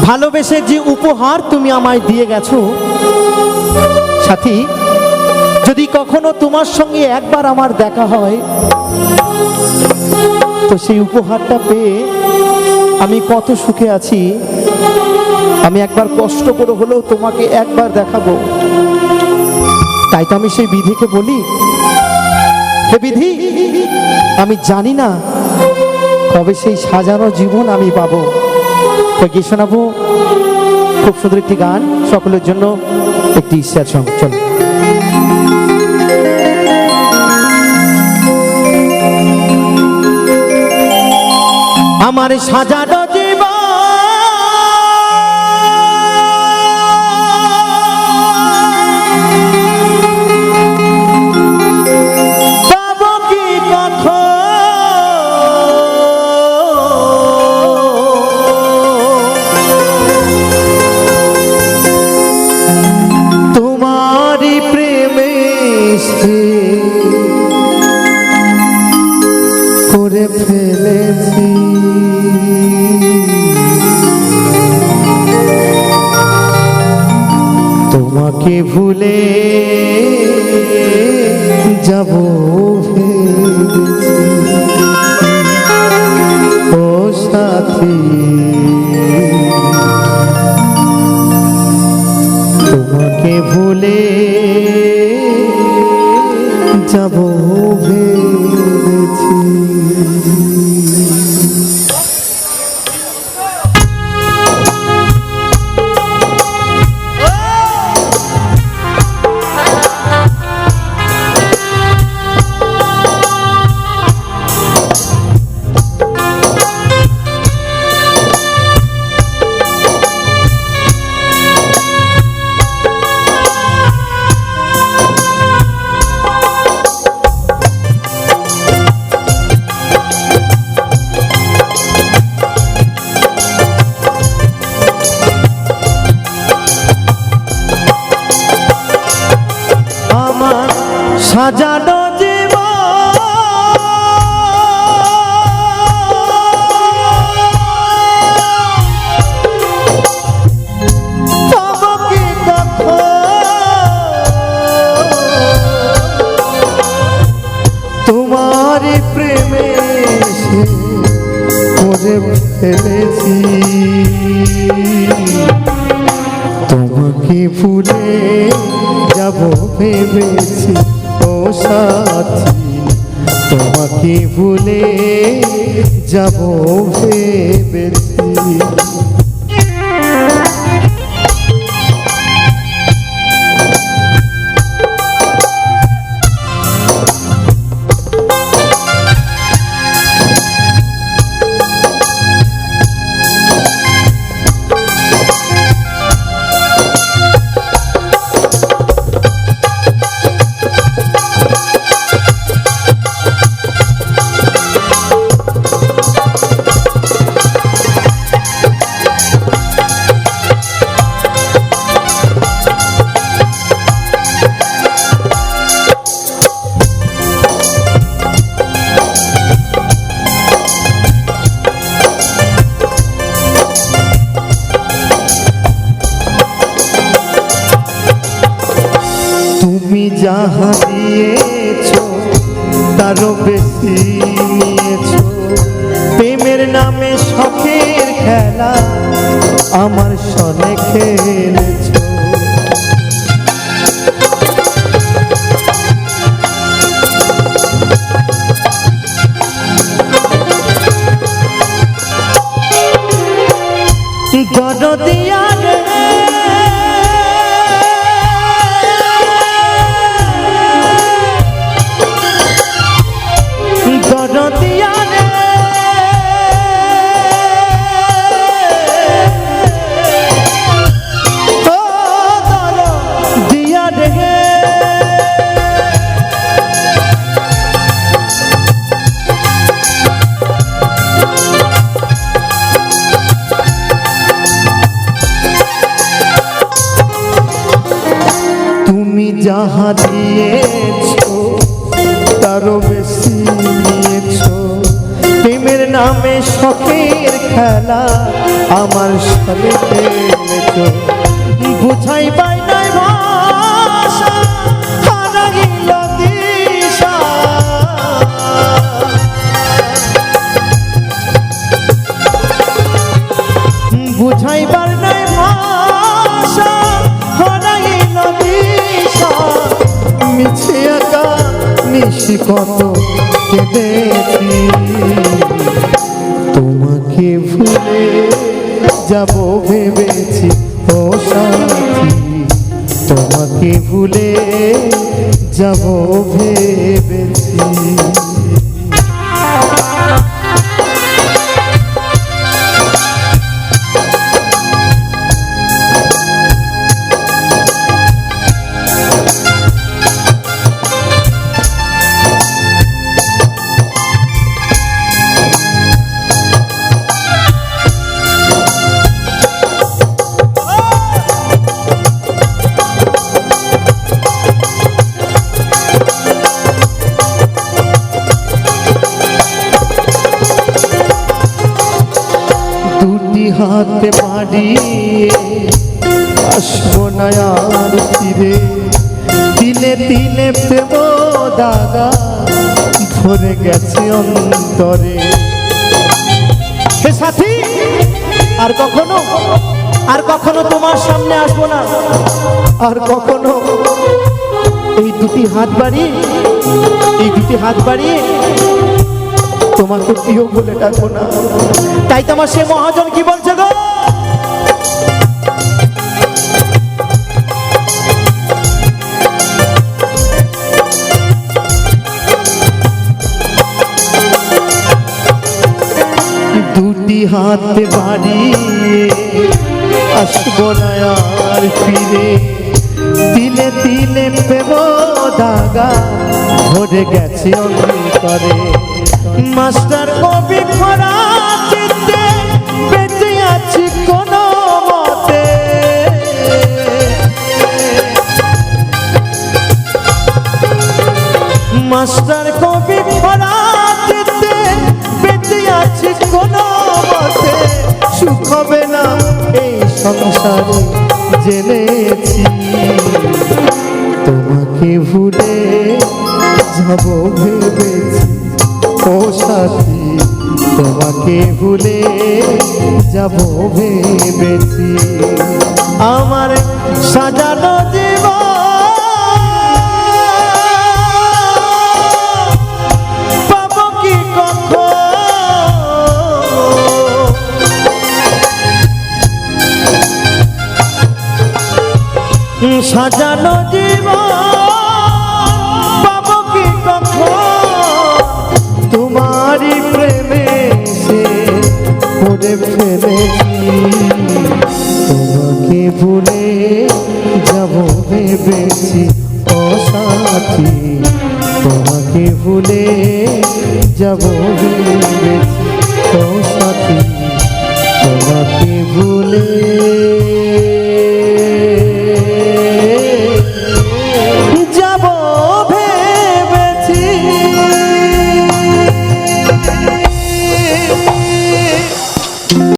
ভালোবেসে যে উপহার তুমি আমায় দিয়ে গেছো সাথী, যদি কখনো তোমার সঙ্গে একবার আমার দেখা হয় তো সেই উপহারটা পেয়ে আমি কত সুখে আছি, আমি একবার কষ্ট করে হলেও তোমাকে একবার দেখাবো। তাই তো আমি সেই বিধিকে বলি, হে বিধি, আমি জানি না কবে সেই সাজানো জীবন আমি পাবো। তো গিয়ে শোনাবো খুব সুন্দর একটি গান, সকলের জন্য একটি ইচ্ছার সঙ্গ। চলো। আমার সাজানো জীবন পাবো কি কখন, তোমারই প্রেমে করে ফেলেছি। তোমাকে ভুলে যাব ভেবেছি ও সাথী, তোমাকে ভুলে যাব ভেবেছি। সাজানো জীবন পাবো কি কখন, তোমার প্রেমে করে ফেলেছি। তোমাকে ভুলে যাব ভেবেছি ও সাথী, তোমাকে ভুলে যাব ভেবেছি। তুমি যাহা দিয়েছো তারও বেশি নিয়েছো, প্রেমের নামে শখের খেলা আমার সনে খেলেছো। দরদিয়া রে দরদিয়া রে, ও দরদিয়া রে, তুমি যাহা দিয়েছো তারও বেশি নিয়েছো, প্রেমের নামে শখের খেলা আমার সাথে খেলেছ, বুঝাই পাই নাই ভাষা, হারাইল দিশা। বুঝাইবার নাই ভাষা, হারাইল দিশা। মিছে একা নিশি কত কেঁদেছি, তোমাকে ভুলে যাব ভেবেছি ও সাথী, তোমাকে ভুলে যাব ভেবেছি। হাতে বাড়িয়ে আসবো না আর ফিরে, তিলে তিলে প্রেম দাগা ভরে গেছে অন্তরে। হে সাথী, আর কখনো তোমার সামনে আসবো না, আর কখনো এই দুটি হাত বাড়িয়ে তোমাকে প্রিয় বলে ডাকবো না। তাই তোমার সে মহাজন কি বলছে গো, দুটি হাত বাড়িয়ে আসবো না আর ফিরে, তিলে তিলে প্রেম দাগা ভরে গেছে অন্তরে। মাস্টার কবি খরা চিত্তে বেঁচে আছি কোনো মতে, মাস্টার কবি খরা চিত্তে বেঁচে আছি কোনো মতে। সুখ হবে না এই সংসারে জেনেছি, তোমাকে ভুলে যাব ভেবেছি ও সাথী, তোমাকে ভুলে যাব ভেবেছি। আমার সাজানো জীবন পাবো কি কখন, সাজানো জীবন পাবো কি কখন, তোমারই প্রেমে সে পড়ে ফেলেছি। তোমাকে ভুলে যাব ভেবেছি ও সাথী, তোমাকে ভুলে যাব ভেবেছি ও সাথী, তোমাকে ভুলে